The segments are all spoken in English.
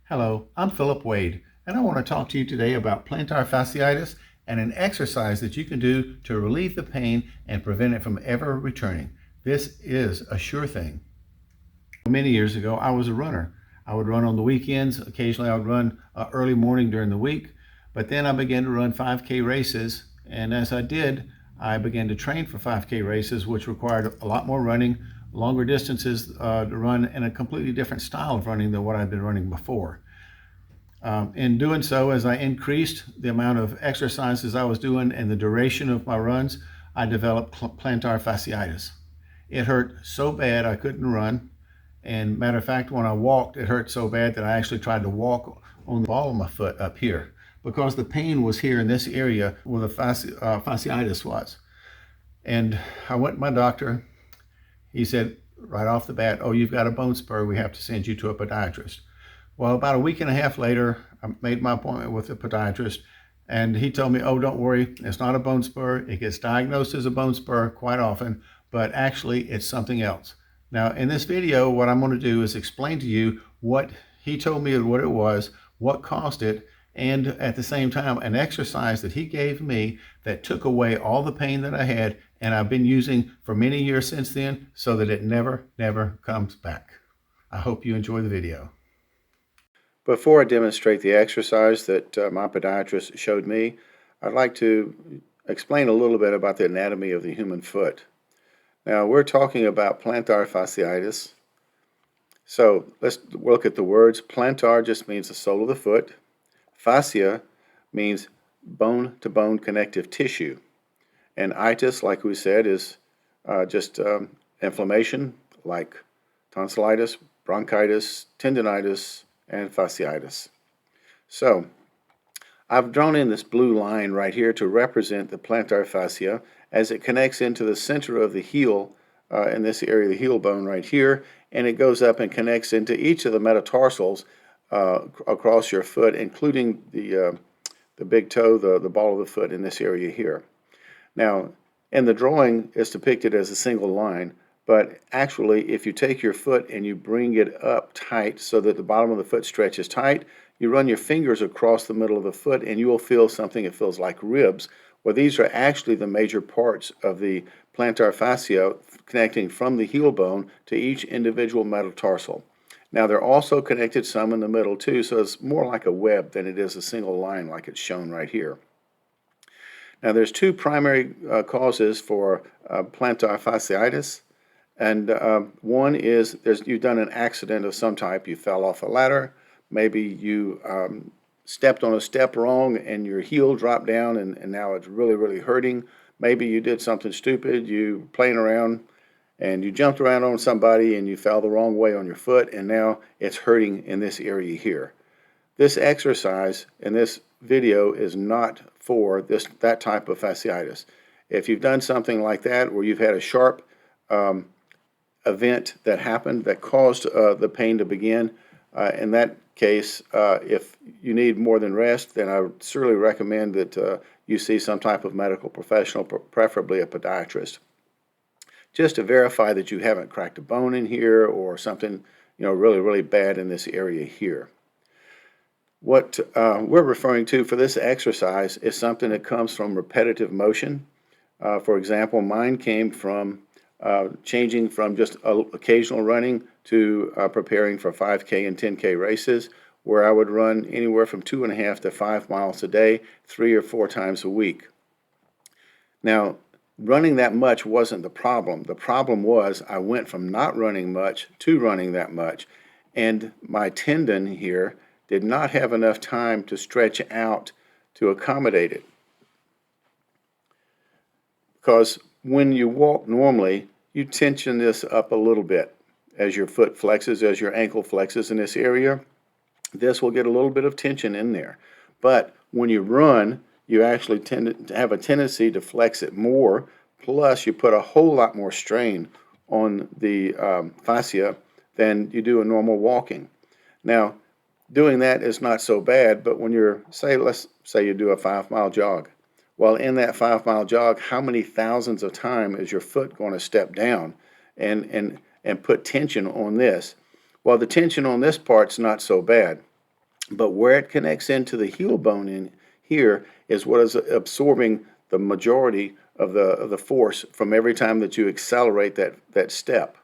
Hello, I'm Philip Wade, and I want to talk to you today about plantar fasciitis and an exercise that you can do to relieve the pain and prevent it from ever returning. This is a sure thing. Many years ago, I was a runner. I would run on the weekends. Occasionally, I would run early morning during the week. But then I began to run 5K races, and as I did, I began to train for 5K races, which required a lot more running, longer distances to run, and a completely different style of running than what I'd been running before. In doing so, as I increased the amount of exercises I was doing and the duration of my runs, I developed plantar fasciitis. It hurt so bad I couldn't run. And matter of fact, when I walked, it hurt so bad that I actually tried to walk on the ball of my foot up here because the pain was here in this area where the fasciitis was. And I went to my doctor. He said right off the bat, "Oh, you've got a bone spur. We have to send you to a podiatrist." Well, about a week and a half later, I made my appointment with a podiatrist, and he told me, "Oh, don't worry, it's not a bone spur. It gets diagnosed as a bone spur quite often, but actually it's something else." Now, in this video, what I'm going to do is explain to you what he told me what it was, what caused it, and at the same time, an exercise that he gave me that took away all the pain that I had, and I've been using for many years since then so that it never comes back. I hope you enjoy the video. Before I demonstrate the exercise that my podiatrist showed me, I'd like to explain a little bit about the anatomy of the human foot. Now, we're talking about plantar fasciitis. So let's look at the words. Plantar just means the sole of the foot. Fascia means bone-to-bone connective tissue. And itis, like we said, is just inflammation like tonsillitis, bronchitis, tendinitis, and fasciitis. So I've drawn in this blue line right here to represent the plantar fascia as it connects into the center of the heel in this area, the heel bone right here, and it goes up and connects into each of the metatarsals across your foot, including the big toe, the ball of the foot in this area here. Now, in the drawing, it's depicted as a single line, but actually, if you take your foot and you bring it up tight so that the bottom of the foot stretches tight, you run your fingers across the middle of the foot and you will feel something that feels like ribs. Well, these are actually the major parts of the plantar fascia connecting from the heel bone to each individual metatarsal. Now, they're also connected some in the middle too, so it's more like a web than it is a single line like it's shown right here. Now, there's two primary causes for plantar fasciitis. And one is you've done an accident of some type. You fell off a ladder. Maybe you stepped on a step wrong and your heel dropped down and now it's really hurting. Maybe you did something stupid. You playing around and you jumped around on somebody and you fell the wrong way on your foot and now it's hurting in this area here. This exercise in this video is not for that type of fasciitis. If you've done something like that where you've had a sharp event that happened that caused the pain to begin, in that case, if you need more than rest, then I would certainly recommend that you see some type of medical professional, preferably a podiatrist, just to verify that you haven't cracked a bone in here or something, really bad in this area here. What we're referring to for this exercise is something that comes from repetitive motion. For example, mine came from changing from just occasional running to preparing for 5K and 10K races, where I would run anywhere from 2.5 to 5 miles a day, 3 or 4 times a week. Now, running that much wasn't the problem. The problem was I went from not running much to running that much, and my tendon here did not have enough time to stretch out to accommodate it. Because when you walk normally, you tension this up a little bit as your foot flexes, as your ankle flexes in this area. This will get a little bit of tension in there. But when you run, you actually tend to have a tendency to flex it more, plus you put a whole lot more strain on the fascia than you do in normal walking. Now, doing that is not so bad, but when let's say you do a 5-mile jog. Well, in that 5-mile jog, how many thousands of times is your foot going to step down and put tension on this? Well, the tension on this part's not so bad. But where it connects into the heel bone in here is what is absorbing the majority of the force from every time that you accelerate that step.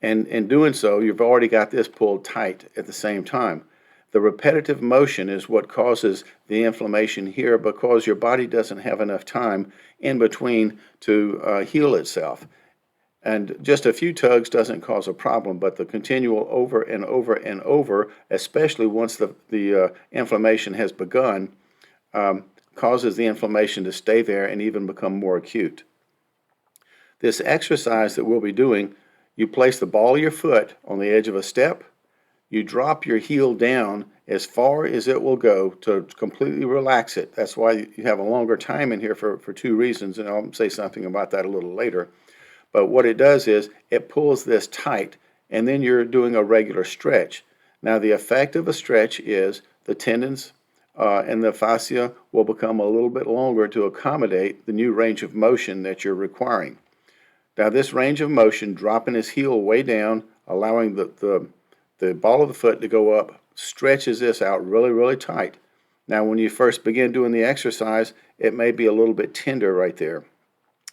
And in doing so, you've already got this pulled tight at the same time. The repetitive motion is what causes the inflammation here because your body doesn't have enough time in between to heal itself. And just a few tugs doesn't cause a problem, but the continual over and over and over, especially once the inflammation has begun, causes the inflammation to stay there and even become more acute. This exercise that we'll be doing, you place the ball of your foot on the edge of a step, you drop your heel down as far as it will go to completely relax it. That's why you have a longer time in here for two reasons, and I'll say something about that a little later. But what it does is it pulls this tight, and then you're doing a regular stretch. Now, the effect of a stretch is the tendons and the fascia will become a little bit longer to accommodate the new range of motion that you're requiring. Now, this range of motion, dropping his heel way down, allowing the ball of the foot to go up, stretches this out really, really tight. Now, when you first begin doing the exercise, it may be a little bit tender right there.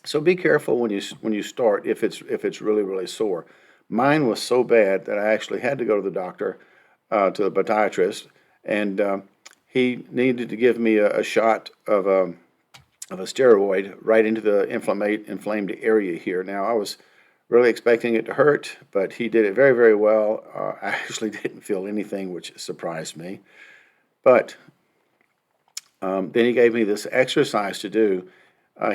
So be careful when you start if it's really, really sore. Mine was so bad that I actually had to go to the doctor, to the podiatrist, and he needed to give me a shot of a steroid right into the inflamed area here. Now, I was really expecting it to hurt, but he did it very, very well. I actually didn't feel anything, which surprised me. But then he gave me this exercise to do.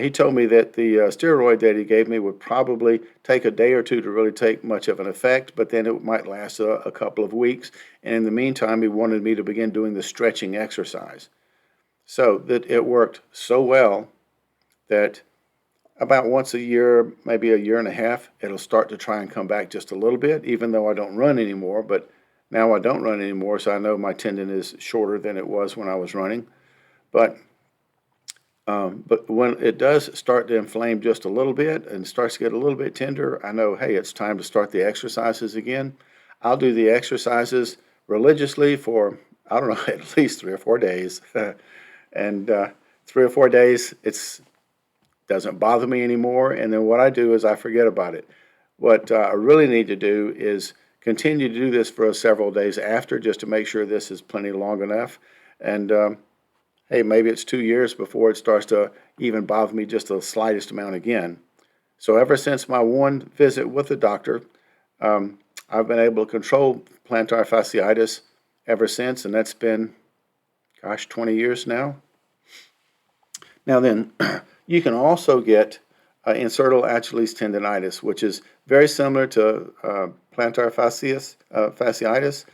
He told me that the steroid that he gave me would probably take a day or two to really take much of an effect, but then it might last a couple of weeks. And in the meantime, he wanted me to begin doing the stretching exercise. So that it worked so well that about once a year, maybe a year and a half, it'll start to try and come back just a little bit, even though I don't run anymore. But now I don't run anymore, so I know my tendon is shorter than it was when I was running. But when it does start to inflame just a little bit and starts to get a little bit tender, I know, hey, it's time to start the exercises again. I'll do the exercises religiously for, I don't know, at least 3 or 4 days. And 3 or 4 days, it doesn't bother me anymore. And then what I do is I forget about it. What I really need to do is continue to do this for several days after, just to make sure this is plenty long enough. And hey, maybe it's 2 years before it starts to even bother me just the slightest amount again. So ever since my one visit with the doctor, I've been able to control plantar fasciitis ever since, and that's been, 20 years now. Now then, you can also get insertal Achilles tendonitis, which is very similar to plantar fasciitis,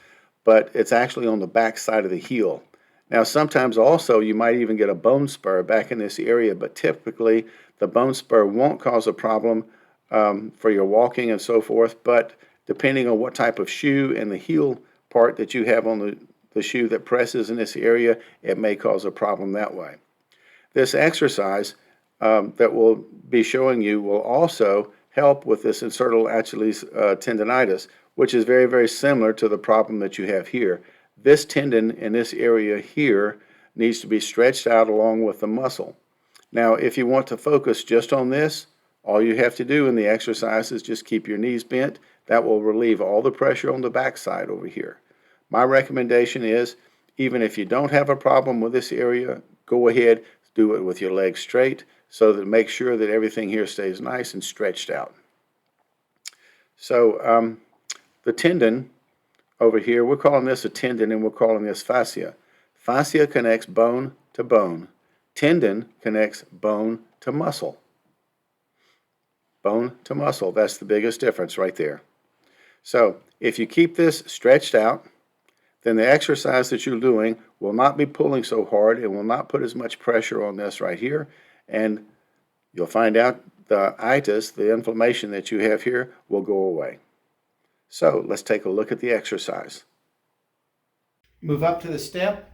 but it's actually on the back side of the heel. Now, sometimes also you might even get a bone spur back in this area, but typically the bone spur won't cause a problem for your walking and so forth, but depending on what type of shoe and the heel part that you have on the shoe that presses in this area, it may cause a problem that way. This exercise that we'll be showing you will also help with this insertal Achilles tendonitis, which is very, very similar to the problem that you have here. This tendon in this area here needs to be stretched out along with the muscle. Now, if you want to focus just on this, all you have to do in the exercise is just keep your knees bent. That will relieve all the pressure on the backside over here. My recommendation is, even if you don't have a problem with this area, go ahead, do it with your legs straight so that make sure that everything here stays nice and stretched out. So the tendon over here, we're calling this a tendon and we're calling this fascia. Fascia connects bone to bone. Tendon connects bone to muscle. Bone to muscle, that's the biggest difference right there. So if you keep this stretched out, then the exercise that you're doing will not be pulling so hard. It will not put as much pressure on this right here. And you'll find out the itis, the inflammation that you have here, will go away. So let's take a look at the exercise. Move up to the step.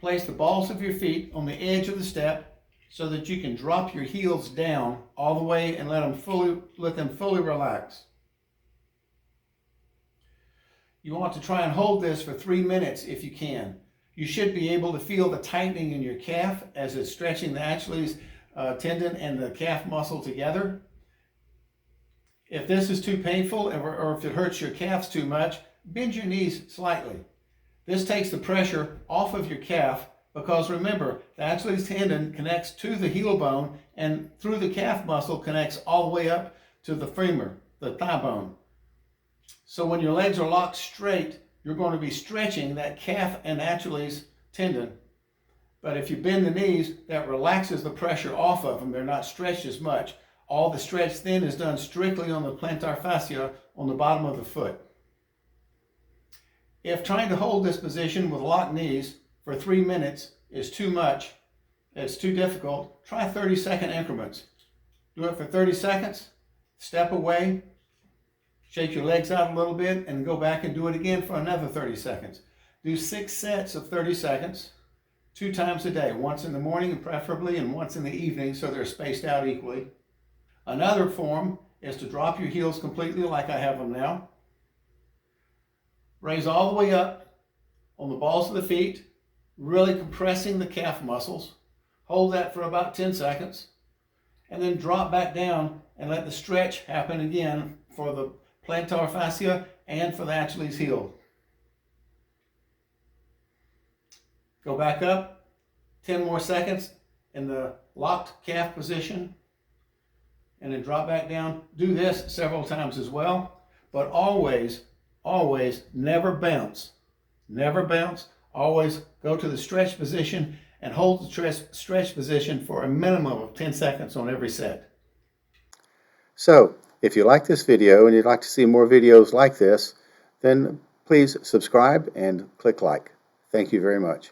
Place the balls of your feet on the edge of the step so that you can drop your heels down all the way and let them fully relax. You want to try and hold this for 3 minutes if you can. You should be able to feel the tightening in your calf as it's stretching the Achilles tendon and the calf muscle together. If this is too painful or if it hurts your calves too much, bend your knees slightly. This takes the pressure off of your calf because remember, the Achilles tendon connects to the heel bone and through the calf muscle connects all the way up to the femur, the thigh bone. So when your legs are locked straight, you're going to be stretching that calf and Achilles tendon. But if you bend the knees, that relaxes the pressure off of them. They're not stretched as much. All the stretch then is done strictly on the plantar fascia on the bottom of the foot. If trying to hold this position with locked knees for 3 minutes is too much, it's too difficult, try 30-second increments. Do it for 30 seconds, step away, shake your legs out a little bit, and go back and do it again for another 30 seconds. Do 6 sets of 30 seconds, 2 times a day, once in the morning and preferably, and once in the evening so they're spaced out equally. Another form is to drop your heels completely like I have them now. Raise all the way up on the balls of the feet, really compressing the calf muscles. Hold that for about 10 seconds. And then drop back down and let the stretch happen again for the plantar fascia and for the Achilles heel. Go back up, 10 more seconds in the locked calf position, and then drop back down. Do this several times as well, but always never bounce. Never bounce. Always go to the stretch position and hold the stretch position for a minimum of 10 seconds on every set. So, if you like this video and you'd like to see more videos like this, then please subscribe and click like. Thank you very much.